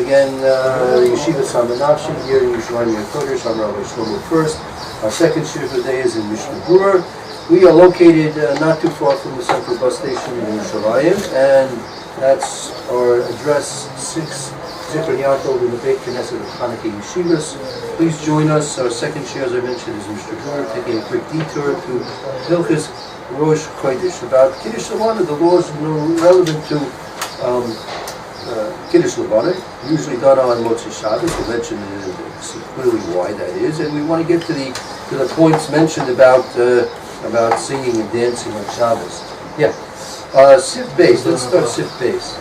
again, Yeshiva Tsama Nafshi here in Yerushalyim, HaKodesh. I'm Rabbi Shlomo first. Our second shiur for the day is in Mishna Berura. We are located not too far from the central bus station in Yerushalyim, and that's our address 6 Zikr Yaakov in the Beit Knesset of Hanukkah Yeshivas. Please join us. Our second shiur, as I mentioned, is Mishna Berura, taking a quick detour to Hilchos Rosh Chodesh about Kiddush Levana. The laws relevant to Kiddush Levana, usually done on Motzei Shabbos. We'll mention clearly why that is, and we want to get to the points mentioned about singing and dancing on Shabbos. Yeah, Sif Beis. Let's start Sif Beis.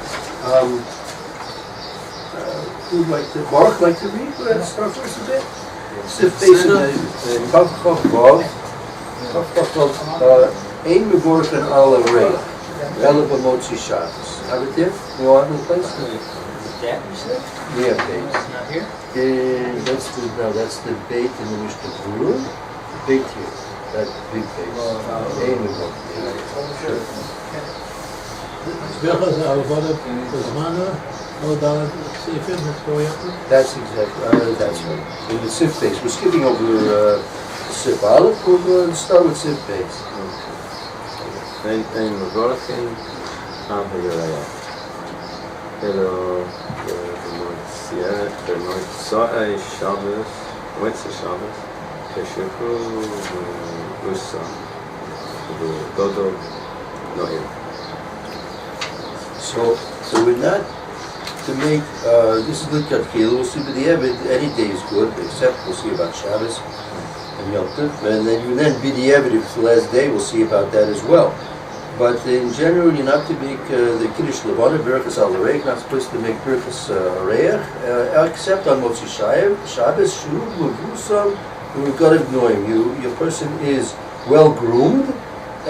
Who'd like to? Baruch like to read? Let's start first a bit. Sif Beis in Chav Vav. Ein Mevorach and Ala Rei. Ela b'Motzei Shabbos. Have it there? You want in the place? That you said? Yeah, Beis. It's not here? That's the bait in the Mishna Berura. The bait here. That big bait. Ein Mevorach. That's exactly. That's right. In the Sif Beis. We're skipping over Sif Aleph. We're going to start with Sif Beis. Ein Mevorachim Av Yorayah. Hello, Motzei Shabbos, Motzei Shabbos, Keshechu Usa, Dodo Noim. So we're not to make. This is the Katkil. We'll see, but the any day is good, except we'll see about Shabbos and Yom Tov, and then be the if it's the last day. We'll see about that as well. But in general, you're not to make the Kiddush Levana, Birkas al Reich, not supposed to make Birkas Reich, except on Motzei Shabbos, Shuv, Mavusam, we've got to ignore him. Your person is well groomed,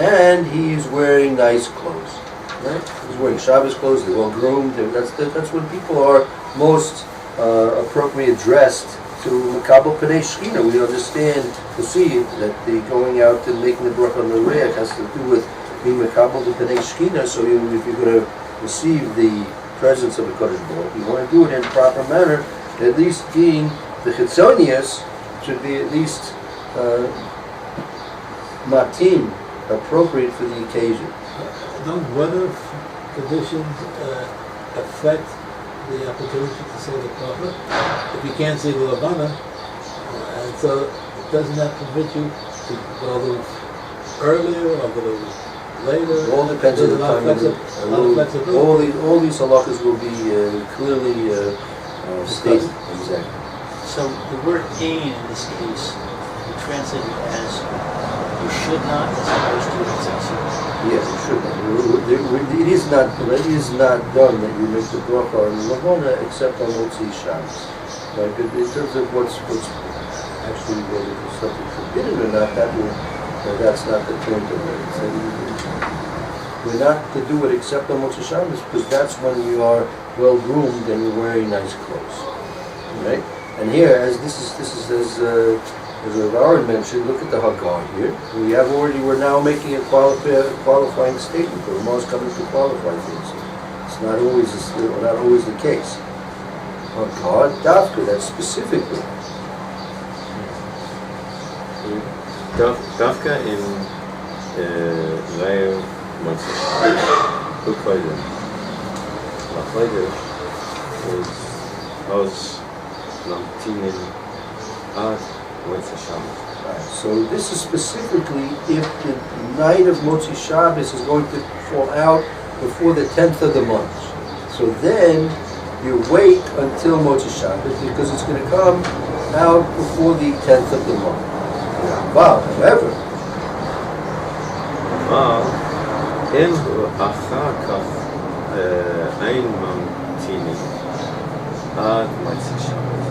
and he's wearing nice clothes. Right? He's wearing Shabbos clothes, they're well groomed. That's when people are most appropriately dressed to Makabel Pnei Shechina. We understand, to see that the going out and making the bracha on the Reich has to do with being Makabel the Pnei Shechina. So if you're going to receive the presence of the HaKodesh Baruch, you want to do it in a proper manner. At least being the Chitzonius should be at least matim, appropriate for the occasion. Don't weather conditions affect the opportunity to say the bracha? If you can't say the Levana, and so doesn't that prevent you to go a little earlier or a little later? It all depends on the time. All these halachas will be clearly stated. Exactly. So the word ain in this case, we translate it as you should not, as opposed to excessive. Yes, it should not. It is not done that you make the bracha on Levana except on Motzei Shabbos. Right? But in terms of what's actually whether it's something forbidden or not, that's not the point of it. We're not to do it except on Motzei Shabbos because that's when you are well groomed and you're wearing nice clothes. Right? And here, as this is as Aaron mentioned, look at the Haggah here. We're now making a qualifying statement. The Ramah is coming to qualify things. It's not always the case. Haggah, Dafka, that's specifically. Dafka in Re'er Motzei HaKodesh. HaKodesh is Oz Lamtinin Ad Motzei Shabbos. So this is specifically if the night of Motzei Shabbos is going to fall out before the 10th of the month. So then you wait until Motzei Shabbos because it's going to come out before the 10th of the month. However, אם אחר כך אין ממתינים עד מוצאי שבת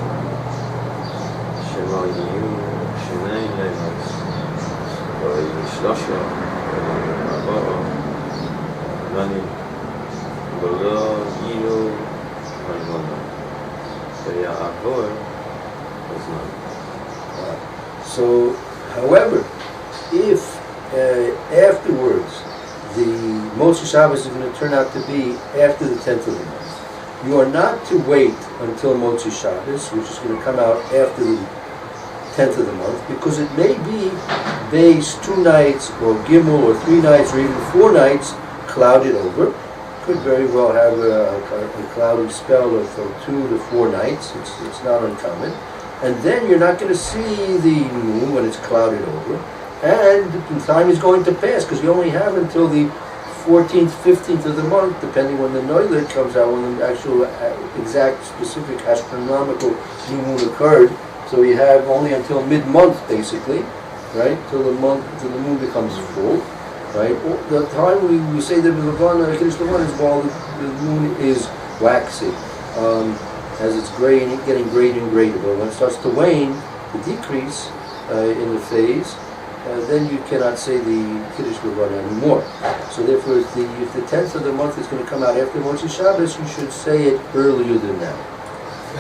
שלא יהיו שני לילות או שלושה או ארבעה ימים ולא יהיו אלמנה ויעבור הזמן. So, however, if afterwards the Motzei Shabbos is going to turn out to be after the 10th of the month, you are not to wait until Motzi Shabbos, which is going to come out after the 10th of the month, because it may be base 2 nights, or Gimel, or 3 nights, or even 4 nights clouded over. Could very well have a cloudy spell of 2 to 4 nights. It's not uncommon. And then you're not going to see the moon when it's clouded over. And the time is going to pass, because you only have until the 14th, 15th of the month, depending when the Noiler comes out, when the actual exact specific astronomical new moon occurred. So you have only until mid-month, basically, right? Till the moon becomes full, right? The time we say that Levana, HaKodesh Levana, is while the moon is waxing, as it's getting greater and greater. But when it starts to wane, to decrease in the phase, then you cannot say the Kiddush Levana anymore. So therefore, if the 10th of the month is going to come out after Motzi Shabbos, you should say it earlier than that.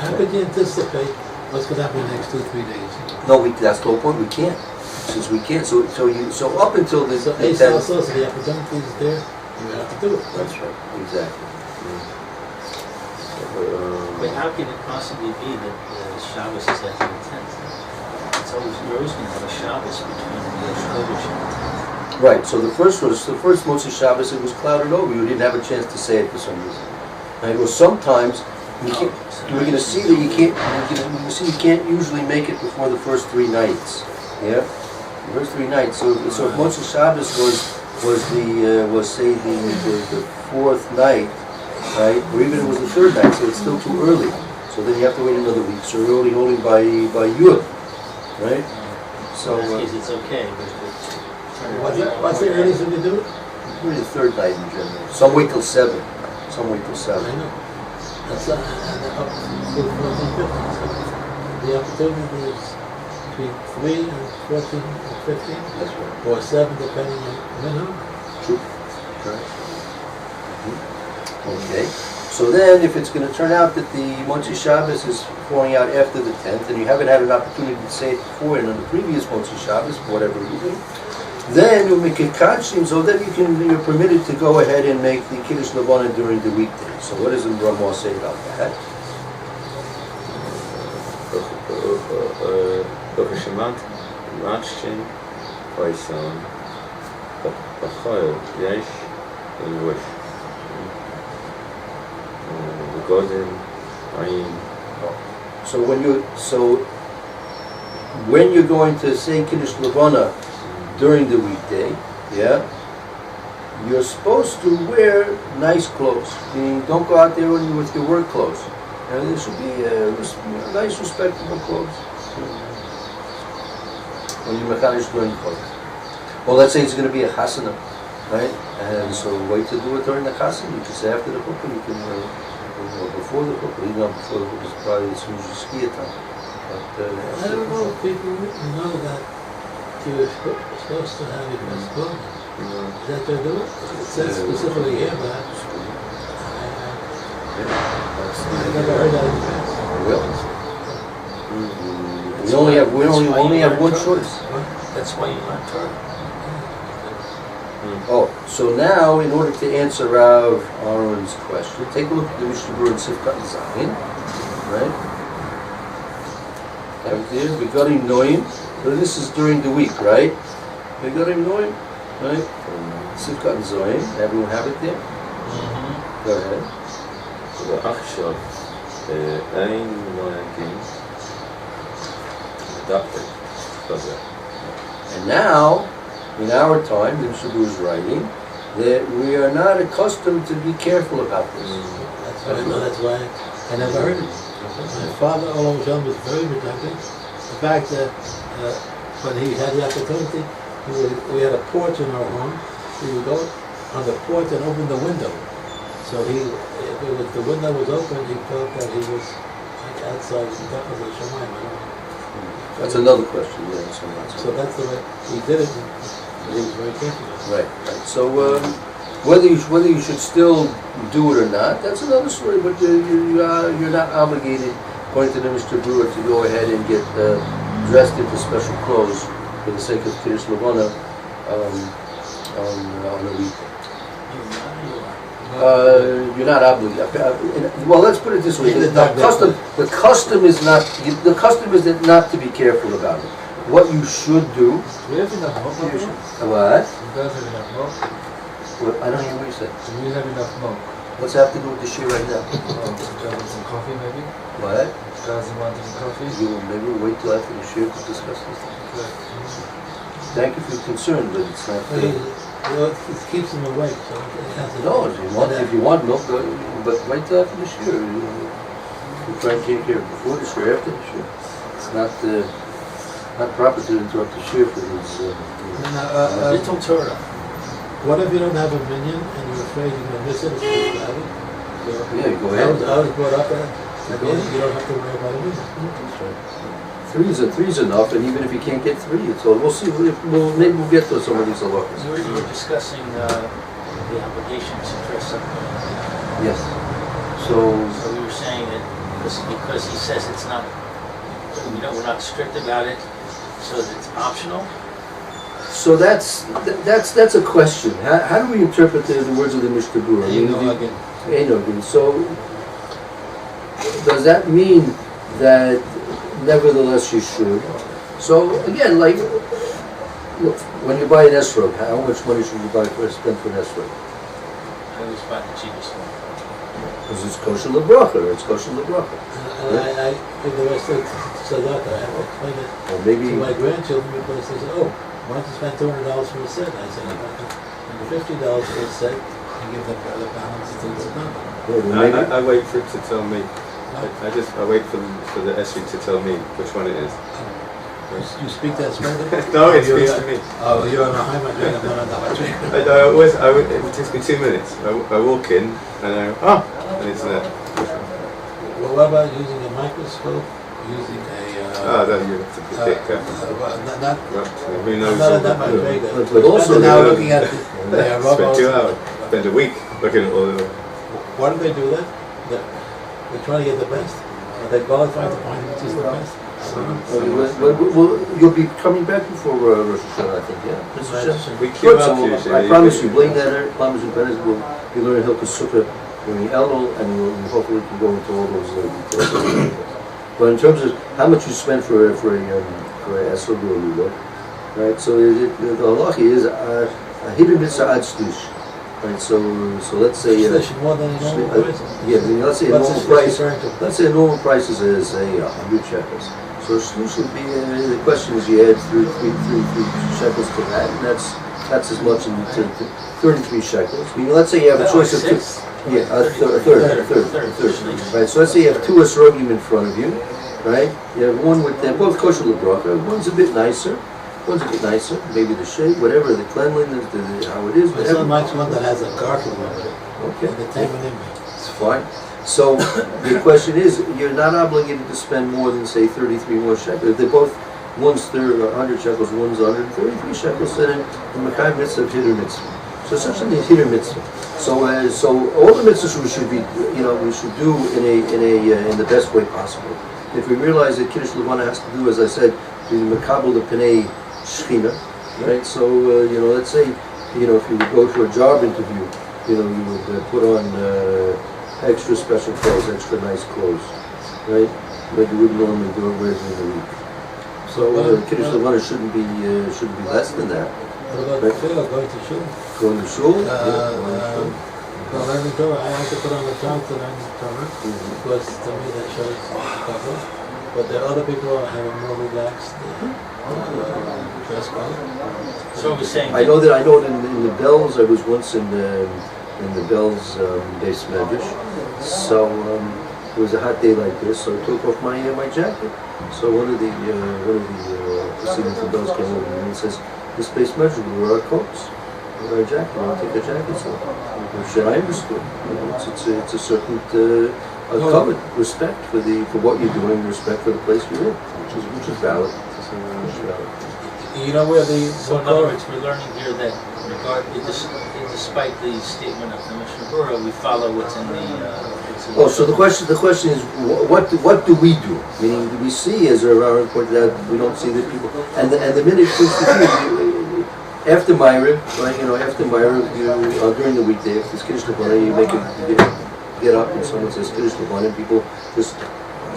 How could you anticipate what's going to happen in the next 2-3 days? No, that's the whole point. We can't, since we can't. So up until the So the Ace 10th. also, so the opportunity is there, you have to do it. That's right. Exactly. But how can it possibly be that Shabbos is after the 10th? You're always going to have a Shabbos between the HaKodesh and the 10th. Right. So the first Motzi Shabbos, it was clouded over. You didn't have a chance to say it for some reason. Right? Well, sometimes you're going to see that you can't. You can't usually make it before the first 3 nights. Yeah, the first 3 nights. So if Motzi Shabbos was say the 4th night, right, or even it was the 3rd night, so it's still too early. So then you have to wait another week. So you're only holding by Yud, right? So In that case, it's okay. But What's the earliest we can do it? really the 3rd night in general. Some wait till 7. Some wait till I 7. know. That's and up to 14, 15. So the opportunity is between 3 and 14 and 15, That's right. or 7 depending on minimum. True. Right. Okay. So then, if it's going to turn out that the Motzi Shabbos is falling out after the 10th, and you haven't had an opportunity to say it before and on the previous Motzi Shabbos, for whatever reason, then you make it kachim, so then you're permitted to go ahead and make the Kiddush Levana during the weekdays. So what does the Ramah say about that? doch jemand Nafshi Paisan Bachayel Yesh Elwish the Godin Ayin. So when you're going to say Kiddush Levana during the weekday, yeah, you're supposed to wear nice clothes. Meaning, don't go out there with your work clothes. There should be nice, respectable clothes. When you're mechanish during the clothes. Well, let's say it's going to be a chasana, right? And so wait to do it during the chasana. You can say after the chuppah, you can before the chuppah. Even though before the chuppah is probably as soon as you ski time. But I don't know if people know that you're supposed to have your best clothing. Is that your do it? It says specifically here, but I never heard that in the past. We only have one choice. that's why you learn Torah. Oh, so now in order to answer Rav Aaron's question, take a look at the Mishna Berura and Sifkat Zayin, right? Right there, regarding Noim. So this is during the week, right? Regarding Noim, right? Sifkat Zayin. Everyone have it there? Go ahead. ועכשיו אין נוהגים דווקא כזה. And now, in our time, the Mishna Berura is writing that we are not accustomed to be careful about this. That's why I never heard it. My father, Olam Shalom, was very protective. The fact that when he had the opportunity, we had a porch in our home. He would go on the porch and open the window. So if the window was open, he felt that he was outside the top of the Shemayim. That's another question, yeah. So that's the way he did it. And he was very careful. Right. So whether you should still do it or not, that's another story. But you're not obligated, according to the Mishna Berura, to go ahead and get dressed into special clothes for the sake of Kiddush Levana on a weekday. No, You're not obligated. Well, let's put it this way: the custom is not not to be careful about it. What you should do. We have enough milk. What? You guys have enough milk. Well, I don't hear what you said. Do we have enough milk? What's that have to do with the shir right now? Some coffee, maybe. What? Guys want some coffee? You will maybe wait till after the shir to discuss this. Thank you for your concern, but it's not. It keeps them awake. So No, if you want milk, go, but wait till after the shir. You try and take care of it before the shir, after the shir. It's not proper to interrupt the shir for these. Little Torah. What if you don't have a minion and you're afraid you're going to miss it? If you have it? Yeah, you go ahead. I was brought up at you don't have to worry about a minion. That's right. Three's enough, and even if you can't get three, it's all. We'll see. Maybe we'll get to some of these halachas. You were discussing the obligation to dress up. Yes. So we were saying that because he says it's not, we're not strict about it, so that it's optional. So that's a question. How do we interpret the words of the Mishna Berura? Einogin. So does that mean that nevertheless you should? So again, like look, when you buy an esrog, how much money should you spend for an esrog? I always buy the cheapest one. Because it's kosher lebracha, or it's kosher lebracha. I think the rest of tzedakah, I have to explain it Or maybe to my grandchildren because they say, oh, why don't you spend $200 for a set? I said, $50 for a set and give them the balance to tzedakah. I wait for it to tell me. I wait for the Esri to tell me which one it is. You speak that Spanish? No, it speaks to me. Oh, you're on a high train, I'm not on a high train. It takes me 2 minutes. I walk in and and it's there. Well, what about using a microscope? Using a... no, you have to be thick. Who knows? Not that much bigger. But also now looking at the spend 2 hours. Spend a week looking at all of them. Why do they do that? They're trying to get the best. Are they qualified to find which is the best? well, you'll be coming back before Rosh Hashanah, I think, yeah. Mr. Shem? We queue Good, up so usually. I promise you, blame that, promise you, Benes, will you learn Hilchos Sukkah during Elul, and you hopefully can go into all those details. But in terms of how much you spend for a esrog or lulav, right? So the halacha is a hidden mitzvah ad shlish. Right, so let's say more than a normal price? Yeah, I mean, let's say a normal price. Let's say a normal price is 100 shekels. So shlish would be the question is you add three shekels to that, and that's as much into 33 shekels. I mean, let's say you have a choice of two. Yeah, a third. Right. So let's say you have two esrogim in front of you, right? You have one with them both kosher lebracha. One's a bit nicer. Maybe the shape, whatever, the cleanliness, how it is. There's so much one that has a gargle over it. Okay. The taman It's fine. So the question is, you're not obligated to spend more than, say, 33 more shekels. If they're both, one's 100 shekels, one's 133 shekels, then the Mekayim mitzvah, hitter mitzvah. So essentially it's hitter mitzvah. So all the mitzvahs we should do in the best way possible. If we realize that Kiddush Levana has to do, as I said, the Mekabel the Penei Shechina, right? So let's say, if you would go to a job interview, you would put on extra special clothes, extra nice clothes, right? But you wouldn't normally do it during the week. So Kiddush Levana shouldn't be less than that. What about tefillah, going to shul? Going to shul? Learning Torah, I have to put on the time to learn Torah, because to me that shows cover. But there are other people who have a more relaxed dress code. So we're saying I know that in the Bells, I was once in the Bells base medrash. So it was a hot day like this, so I took off my jacket. So one of the proceedings from Bells came over to me and says, "This base medrash, we wear our coats, we wear our jacket, we don't take our jackets off." Which I understood. It's a certain covered respect for what you're doing, respect for the place you're in, which is valid. You know where the So in other words, we're learning here that despite the statement of the Mishna Berura, we follow what's in the. So the question is, what do we do? Meaning, do we see, as Rav pointed out, we don't see the people, and the minute after Ma'ariv, right? After Ma'ariv, during the weekday, if it's Kiddush Levana, you get up and someone says Kiddush Levana, people just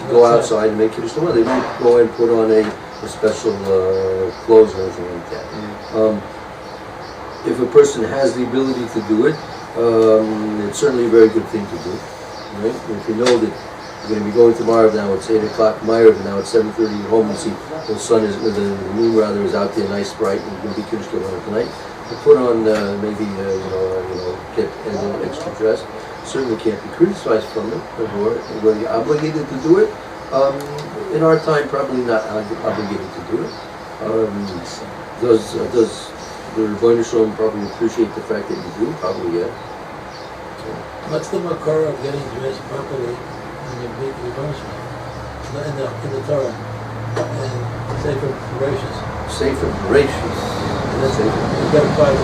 go outside and make Kiddush Levana. They don't go and put on a special clothes or anything like that. If a person has the ability to do it, it's certainly a very good thing to do. Right? If you know that you're going to be going tomorrow, now it's 8 o'clock Ma'ariv, and now it's 7:30 at home, and see the sun is, the moon rather, is out there, nice bright, and you're going to be Kiddush Levana tonight. To put on maybe get a little extra dress, certainly can't be criticized from it. Or whether you're obligated to do it, in our time probably not obligated to do it. Does the Rebbeinu Shalom probably appreciate the fact that you do? Probably, yeah. What's the makor of getting dressed properly when you meet the Rebbeinu Shalom? In the Torah, and Sefer Bereshis. Sefer Bereshis. That's it. You got to find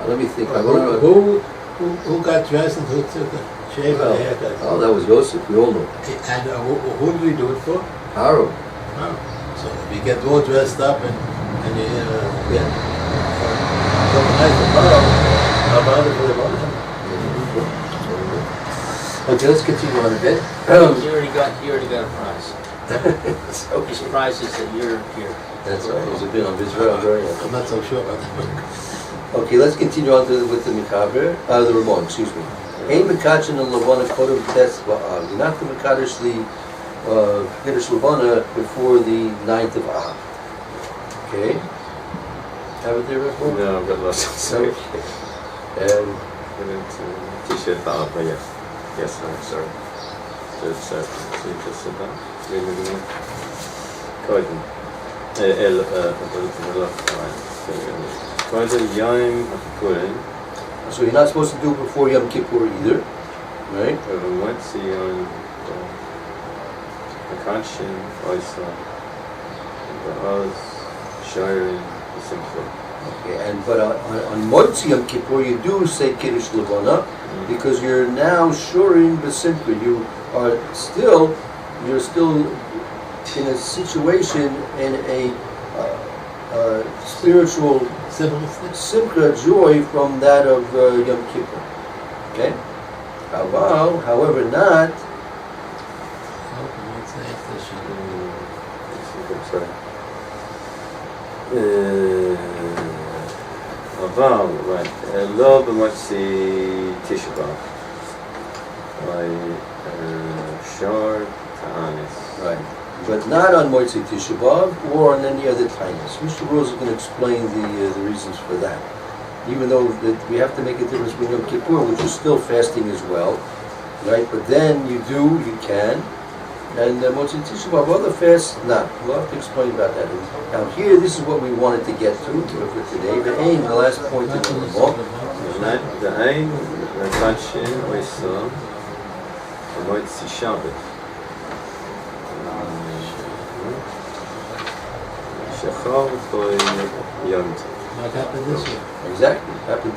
Let me think. Who got dressed and who took the shave and the haircut? Oh, that was Yosef. We all know. And who did we do it for? Aaron. So if you get all dressed up and you get something nice tomorrow, how about it for the Rebbeinu Shalom? Okay, let's continue on a bit. You already got a prize. His prize is that you're here. That's right. He's a bit on Israel. I'm not so sure about that. Okay, let's continue on with the Mikaber, the Ramon, excuse me. Ein Mikachin and Levana Kodem Tes Ba'av. You're not to Mikadosh the Kiddush Levana before the 9th of Av. Okay? Have it there, Ramon? No, I've got lost. Sorry. And T-shirt Ba'av, but yes. Yes, I'm sorry. Just said that. קודם, יום הכיפורים. So you're not supposed to do it before Yom Kippur either, right? ומוציא יום הקדשים עושה, ואז שרים בשמחה. Okay, but on Motzi Yom Kippur you do say Kiddush Levana because you're now shuring b'simcha. You're still in a situation, in a spiritual simcha, joy from that of Yom Kippur. Okay? However, not. אבל, לא במוציא תשעה באב. שער תענית. Right. But not on Motzei Tisha B'Av or on any other Tainus. Mishna Berura is going to explain the reasons for that. Even though that we have to make a difference between Yom Kippur, which is still fasting as well, right? But then you can. And Motzei Tisha B'Av, other fasts, not. We'll have to explain about that. Now here, this is what we wanted to get to for today. The aim, the last point in the book. The aim, the Kadshin, Oisa, the Motzei Shabbat. Shachar for Yom Tov. What happened this year? Exactly. It happened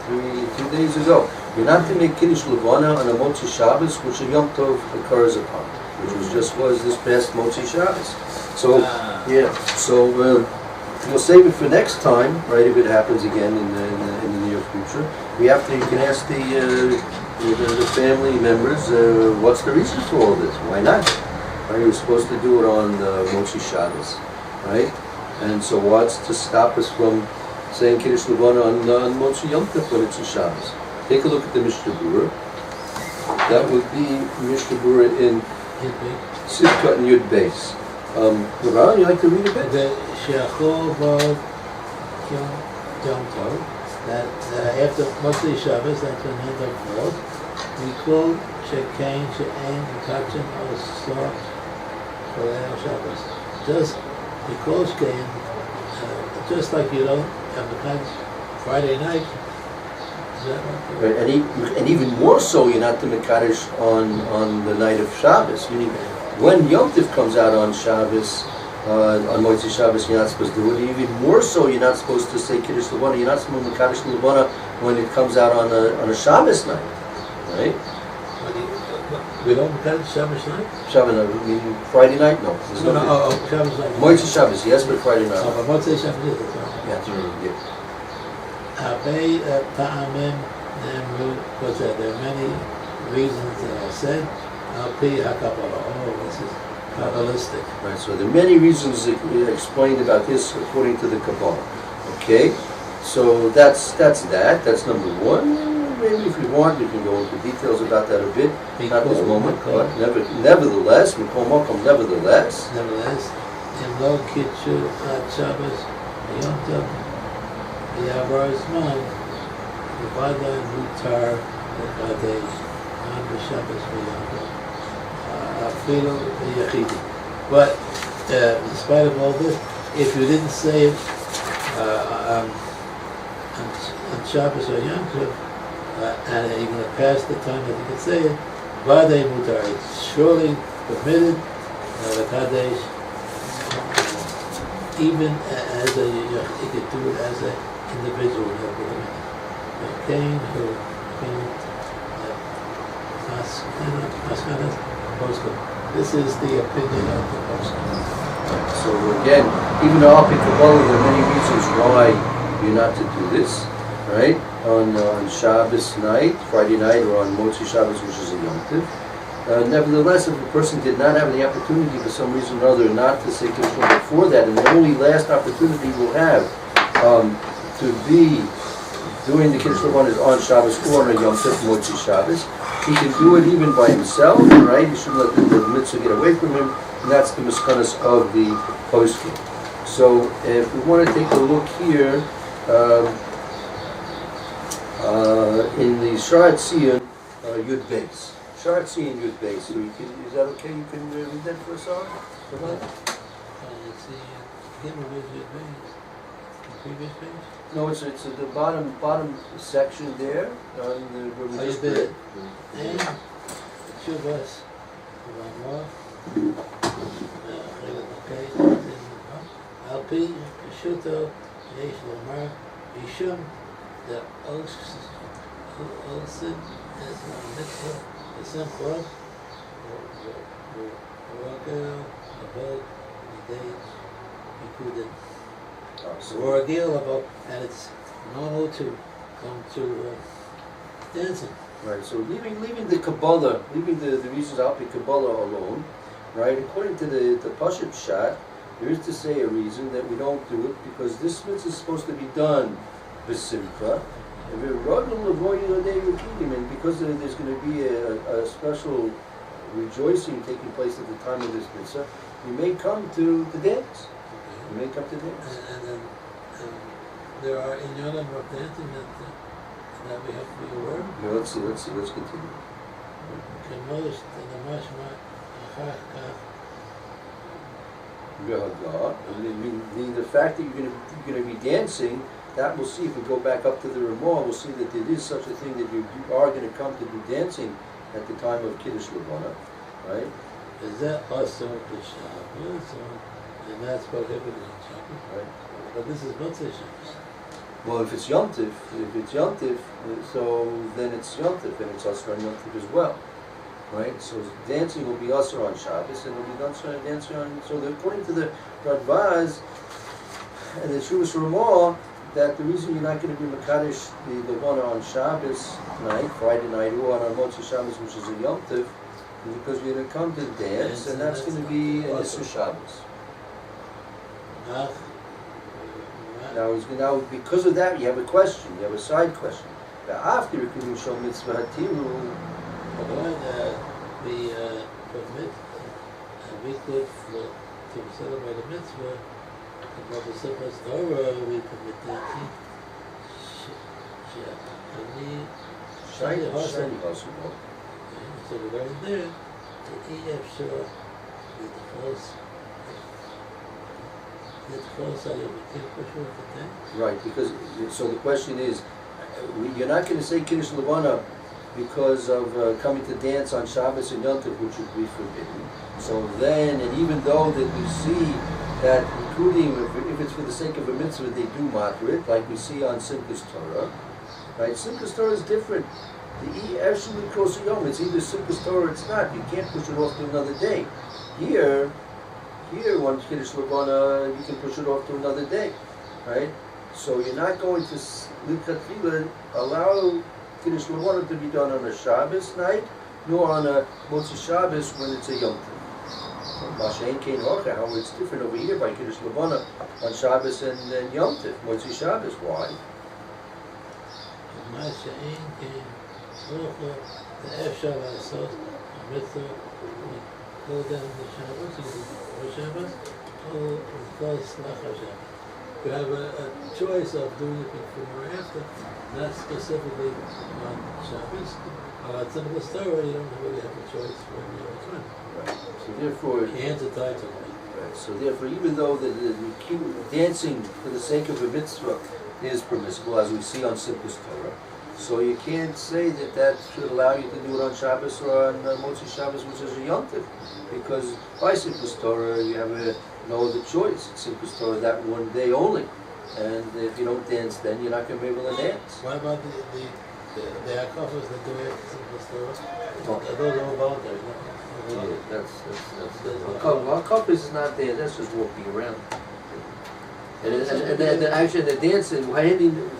2 days ago. You're not to make Kiddush Levana on a Motzei Shabbos, which a Yom Tov occurs upon, which was this past Motzei Shabbos. So, so we'll save it for next time, right? If it happens again in the near future, you can ask the family members, what's the reason for all this? Why not? Right? You're supposed to do it on Motzei Shabbos, right? And so what's to stop us from saying Kiddush Levana on Motzei Yom Tov when it's a Shabbos? Take a look at the Mishna Berura. That would be Mishna Berura in Sivkot and Yud Beis. Ron, you like to read a bit? The Sheachol B'Av Yom Tov, that after Motzei Shabbos, that's when Yom Tov falls, we quote Shekain She'ein Kachin Osor Kolei Shabbos. Just because just like you don't have the time Friday night. Is that right? Right, and even more so, you're not to Mekadesh on the night of Shabbos. Meaning, when Yom Tov comes out on Shabbos, on Motzei Shabbos, you're not supposed to do it. Even more so, you're not supposed to say Kiddush Levana. You're not supposed to Mekadesh Levana when it comes out on a Shabbos night, right? We don't cut Shabbos night? Shabbos, I mean Friday night? No. There's No, no. Shabbos night. Motzei Shabbos, yes, but Friday night. Oh, but Motzei Shabbos is, that's right. Yeah. הרבה פעמים נאמרו, what's that? There are many reasons that are said. Al pi HaKabbalah. Oh, this is Kabbalistic. Right, so there are many reasons that we explained about this according to the Kabbalah. Okay, so that's that. That's number one. Maybe if we want, we can go into details about that a bit. Not this moment, but nevertheless, nevertheless. Nevertheless, in lo kitchu at Shabbos, Yom Tov, Yavar Zman, Yevada Mutar L'Kadesh, Am B'Shabbos V'Yom Tov, Afilu Yachidi. But in spite of all this, if you didn't say it on Shabbos or Yom Tov, and you're going to pass the time that you can say it, Vadei Mutar, it's surely permitted, the Kadesh, even as a, you could do it as an individual, Cain, who this is the opinion of the Poskim. So again, even though Al Pi Kabbalah, there are many reasons why you're not to do this, right? On Shabbos night, Friday night, or on Motzei Shabbos, which is a Yom Tov. Nevertheless, if a person did not have the opportunity for some reason or other not to say Kiddush before that, and the only last opportunity we'll have to be doing the Kiddush is on Shabbos or on a Yom Tov Motzei Shabbos, he can do it even by himself, right? He shouldn't let the mitzvah get away from him, and that's the miskanos of the poskim. So if we want to take a look here, in the Sharat Tziyun, Yud Beis. Sharat Tziyun, Yud Beis. So is that okay? You can read that for us all? No, it's at the bottom section there. Where we just read. And Shuvas, okay. Al pi Shuto Yesh Lomar Yishum the Olsen as a mitzvah, the simple Rogel about the day included. Rogel about, and it's normal to come to dancing. Right, so leaving the Kabbalah, leaving the reasons Al Pi Kabbalah alone, right? According to the Pashut Pshat, there is to say a reason that we don't do it because this mitzvah is supposed to be done b'simcha, and because there's going to be a special rejoicing taking place at the time of this mitzvah, you may come to dance. You may come to dance. And there are inyanim of dancing that we have to be aware of. Yeah, let's continue. The fact that you're going to be dancing, that we'll see if we go back up to the Ramah, we'll see that there is such a thing that you are going to come to do dancing at the time of Kiddush Levana, right? Is that also the Shabbos, and that's prohibited on Shabbos, right? But this is Motzei Shabbos. Well, if it's Yom Tov, so then it's Yom Tov, and it's also on Yom Tov as well, right? So dancing will be also on Shabbos, and it will be dancing on. So according to the Radbaz and the Shuvas Ramah, that the reason you're not going to be Makadosh the one on Shabbos night, Friday night, or on Motzei Shabbos, which is a Yom Tov, is because you're going to come to dance, and that's going to be a Yisur Shabbos. Now, because of that, you have a question. You have a side question. After you can show mitzvah hatiru, we permit we could to celebrate a mitzvah. About the Simchas Torah, we permit dancing. Shiny Hosel. So we're going there. The EF sure right, because so the question is, you're not going to say Kiddush Levana because of coming to dance on Shabbos and Yom Tov, which would be forbidden. So then, and even though that we see that, including if it's for the sake of a mitzvah, they do moderate, like we see on Simchas Torah, right? Simchas Torah is different. Absolutely close to Yom. It's either simple Torah or it's not. You can't push it off to another day. Here, one Kiddush Levana, you can push it off to another day, right? So you're not going to allow Kiddush Levana to be done on a Shabbos night, nor on a Motzi Shabbos when it's a Yom Tov. Mashain Kein Hocha, how it's different over here by Kiddush Levana on Shabbos and Yom Tov, Motzi Shabbos. Why? Mashain Kein Hocha, the Efshar Asot, Mitzvah, go down the Shabbos, or Shabbos, or close Lachar Shabbos. You have a choice of doing it before or after, not specifically on Shabbos. On simple Torah, you don't really have a choice when you're time. Right. So therefore, your hands are tied to it. Right. So therefore, even though the dancing for the sake of a mitzvah is permissible, as we see on simple Torah, so you can't say that should allow you to do it on Shabbos or on Motzi Shabbos, which is a Yom Tov, because by simple Torah you have no other choice. It's simple Torah that one day only, and if you don't dance, then you're not going to be able to dance. What about the hakafas that do it simple Torah? Are those all voluntary? Yeah, that's hakafas is not there. That's just walking around. And actually, the dancing,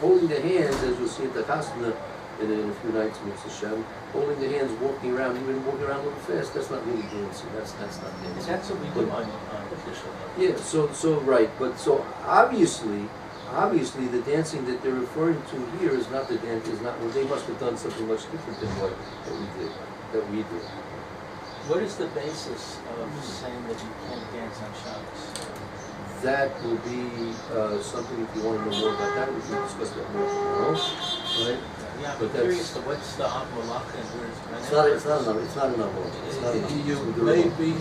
holding the hands, as we'll see at the Chasna in a few nights, Mitzvah Shem, holding the hands, walking around, even walking around a little fast, that's not really dancing. That's not dancing. That's what we do on official. Yeah, so right, but so obviously the dancing that they're referring to here is not the dance. Is not. Well, they must have done something much different than what we did. What is the basis of saying that you can't dance on Shabbos? That will be something, if you want to know more about that, we can discuss that more tomorrow, right? Yeah, But I'm curious to what's the Amalak and where It's not enough. It's not enough. It's not enough. You may be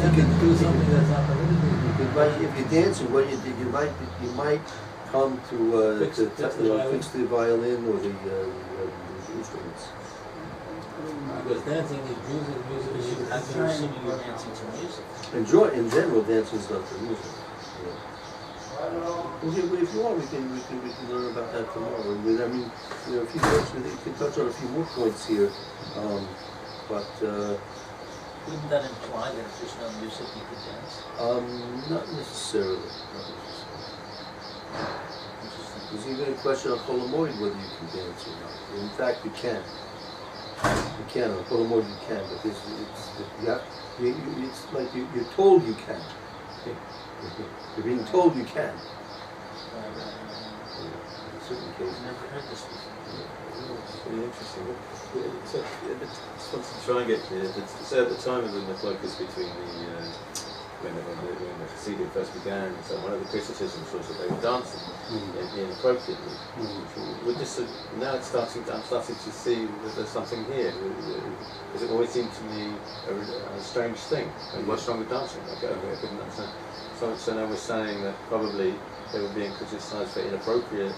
tempted to do something that's not permitted. If you're dancing, what you did, you might come to fix the violin or the instruments. Because dancing is music. I'm assuming you're dancing to music. In general, dancing is not for music. If you want, we can learn about that tomorrow. I mean, if you can touch on a few more points here, but wouldn't that imply that if there's no music, you could dance? not necessarily. There's even a question on Cholamoid whether you can dance or not. In fact, you can. You can on Cholamoid, you can, but it's like you're told you can. You're being told you can. In certain cases. I've never heard this before. It's really interesting. So, just wanted to try and get clear. So at the time of the focus between when the Hasidim first began, so one of the criticisms was that they were dancing inappropriately. With this, now I'm starting to see that there's something here. Because it always seemed to me a strange thing. And what's wrong with dancing? I couldn't understand. So now we're saying that probably they were being criticised for inappropriate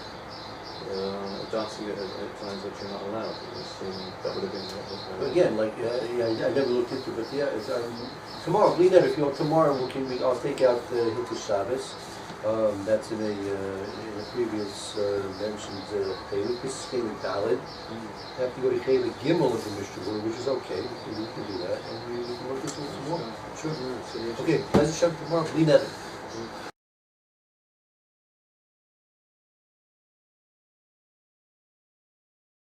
dancing at times that you're not allowed. That would have been. Again, I never looked into it, but yeah, it's, tomorrow, leave that if you want. Tomorrow I'll take out Hilchos Shabbos. That's in a previous mentioned Chelik. This is Chelik Daled. You have to go to Chelik Gimel of the Mishna Berura, which is okay. We can do that, and we can look into it some more. Sure. Okay, let's jump tomorrow. Leave that.